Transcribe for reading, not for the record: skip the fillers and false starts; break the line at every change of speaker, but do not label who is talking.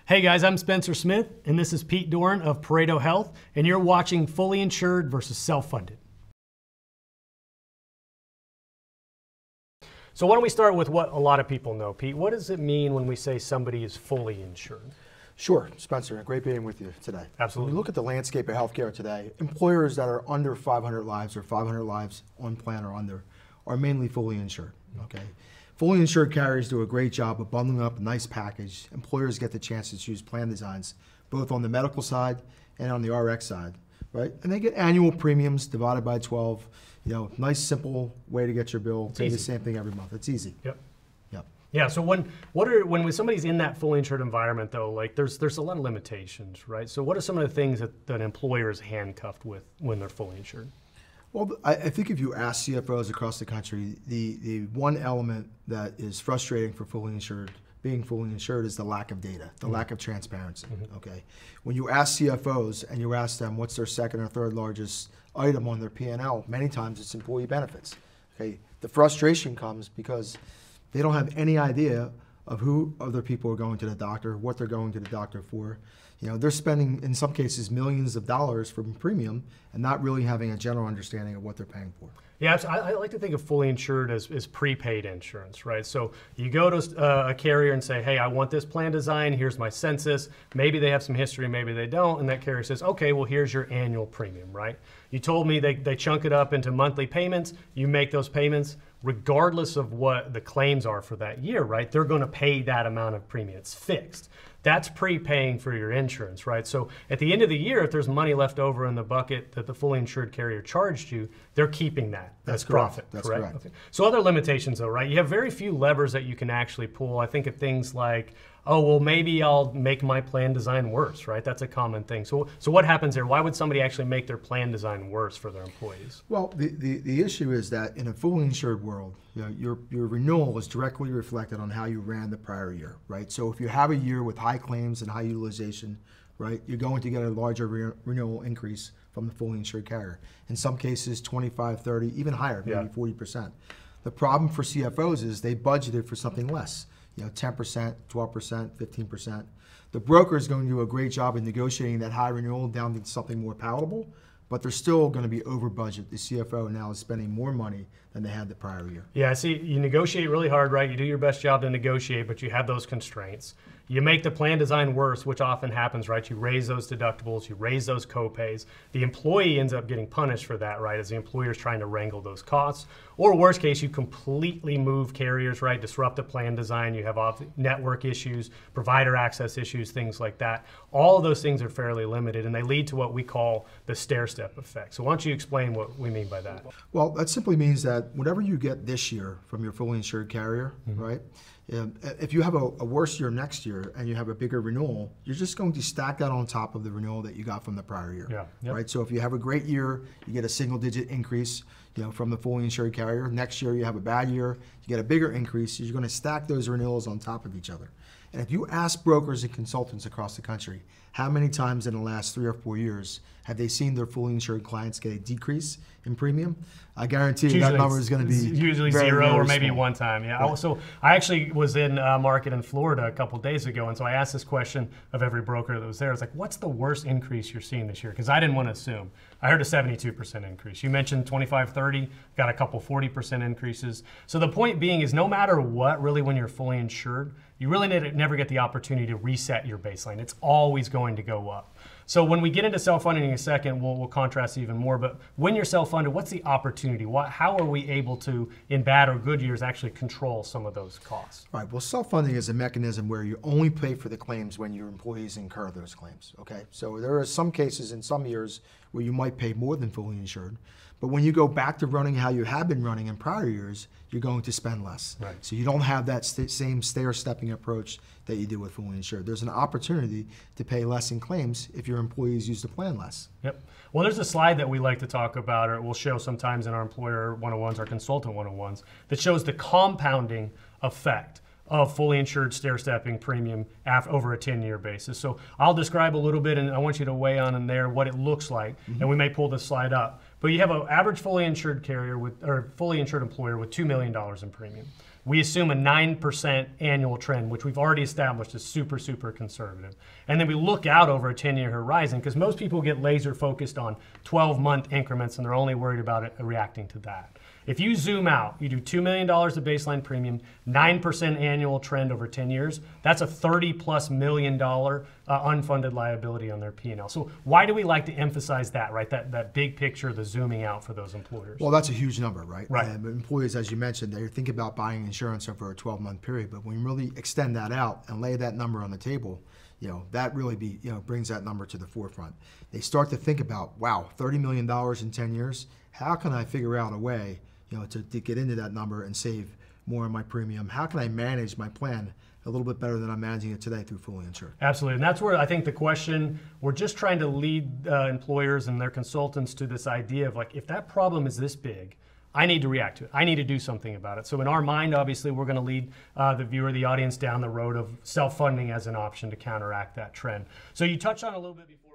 Hey guys, I'm Spencer Smith, and this is Pete Doran of Pareto Health, and you're watching Fully Insured versus Self-Funded. So why don't we start with what a lot of people know, Pete? What does it mean when we say somebody is fully insured?
Sure, Spencer, great being with you today.
Absolutely.
When we look at the landscape of healthcare today, employers that are under 500 lives or 500 lives on plan or under are mainly fully insured, okay? Fully insured carriers do a great job of bundling up a nice package. Employers get the chance to choose plan designs, both on the medical side and on the RX side, right? And they get annual premiums divided by 12, nice simple way to get your bill. Pay the same thing every month. It's easy.
Yep. Yeah, so when somebody's in that fully insured environment though, like there's a lot of limitations, right? So what are some of the things that an employer is handcuffed with when they're fully insured?
Well, I think if you ask CFOs across the country, the one element that is frustrating for being fully insured is the lack of data, the lack of transparency, okay? When you ask CFOs and you ask them what's their second or third largest item on their P&L, many times it's employee benefits, okay? The frustration comes because they don't have any idea of who other people are going to the doctor, what they're going to the doctor for. They're spending, in some cases, millions of dollars for premium and not really having a general understanding of what they're paying for.
Yeah, I like to think of fully insured as prepaid insurance, right? So you go to a carrier and say, hey, I want this plan design, here's my census. Maybe they have some history, maybe they don't, and that carrier says, okay, well, here's your annual premium, right? You told me they chunk it up into monthly payments, you make those payments, regardless of what the claims are for that year, right? They're gonna pay that amount of premium, it's fixed. That's prepaying for your insurance, right? So at the end of the year, if there's money left over in the bucket that the fully insured carrier charged you, they're keeping that as profit,
That's
correct?
correct.
Okay. So other limitations though, right? You have very few levers that you can actually pull. I think of things like, oh, well, maybe I'll make my plan design worse, right? That's a common thing. So what happens there? Why would somebody actually make their plan design worse for their employees?
Well, the issue is that in a fully insured world, your renewal is directly reflected on how you ran the prior year, right? So if you have a year with high claims and high utilization, right, you're going to get a larger renewal increase from the fully insured carrier. In some cases, 25, 30, even higher, maybe 40%. The problem for CFOs is they budgeted for something less. 10%, 12%, 15%. The broker is going to do a great job in negotiating that high renewal down to something more palatable, but they're still going to be over budget. The CFO now is spending more money than they had the prior year.
Yeah, see, you negotiate really hard, right? You do your best job to negotiate, but you have those constraints. You make the plan design worse, which often happens, right? You raise those deductibles, you raise those co-pays. The employee ends up getting punished for that, right? As the employer is trying to wrangle those costs. Or worst case, you completely move carriers, right? Disrupt the plan design. You have network issues, provider access issues, things like that. All of those things are fairly limited, and they lead to what we call the stair-step effect. So why don't you explain what we mean by that?
Well, that simply means that whatever you get this year from your fully insured carrier, right? If you have a worse year next year and you have a bigger renewal, you're just going to stack that on top of the renewal that you got from the prior year, right? So if you have a great year, you get a single-digit increase, from the fully insured carrier. Next year, you have a bad year, you get a bigger increase. You're going to stack those renewals on top of each other. And if you ask brokers and consultants across the country, how many times in the last 3 or 4 years have they seen their fully insured clients get a decrease in premium? I guarantee you that number is going to be
usually
very,
zero
very
or maybe
small.
one time. Yeah.
Right.
So I actually was in a market in Florida a couple days ago, and so I asked this question of every broker that was there. It's like, what's the worst increase you're seeing this year? Because I didn't want to assume. I heard a 72% increase. You mentioned 25, 30, got a couple 40% increases. So the point being is no matter what, really, when you're fully insured, you really never get the opportunity to reset your baseline. It's always going to go up. So when we get into self-funding in a second, we'll contrast even more, but when you're self-funded, what's the opportunity? How are we able to, in bad or good years, actually control some of those costs?
Right, well, self-funding is a mechanism where you only pay for the claims when your employees incur those claims, okay? So there are some cases in some years where you might pay more than fully insured, but when you go back to running how you have been running in prior years, you're going to spend less.
Right.
So you don't have that same stair-stepping approach that you do with fully insured. There's an opportunity to pay less in claims if your employees use the plan less.
Yep. Well, there's a slide that we like to talk about, or we'll show sometimes in our employer 101s, our consultant 101s, that shows the compounding effect of fully insured stair-stepping premium over a 10-year basis. So I'll describe a little bit, and I want you to weigh on in there what it looks like, and we may pull this slide up. But you have an average fully insured carrier or fully insured employer with $2 million in premium. we assume a 9% annual trend, which we've already established is super, super conservative. And then we look out over a 10-year horizon, because most people get laser focused on 12-month increments and they're only worried about it reacting to that. If you zoom out, you do $2 million of baseline premium, 9% annual trend over 10 years, that's a $30+ million unfunded liability on their P&L. So why do we like to emphasize that, right? That big picture, the zooming out for those employers.
Well, that's a huge number, right?
Right.
But employees, as you mentioned, they think about buying insurance over a 12-month period, but when you really extend that out and lay that number on the table, that really brings that number to the forefront. They start to think about, wow, $30 million in 10 years, how can I figure out a way to get into that number and save more on my premium? How can I manage my plan a little bit better than I'm managing it today through Fully-Insured?
Absolutely, and that's where I think the question, we're just trying to lead employers and their consultants to this idea of, like, if that problem is this big, I need to react to it. I need to do something about it. So in our mind, obviously, we're going to lead the viewer, the audience, down the road of self-funding as an option to counteract that trend. So you touched on a little bit before.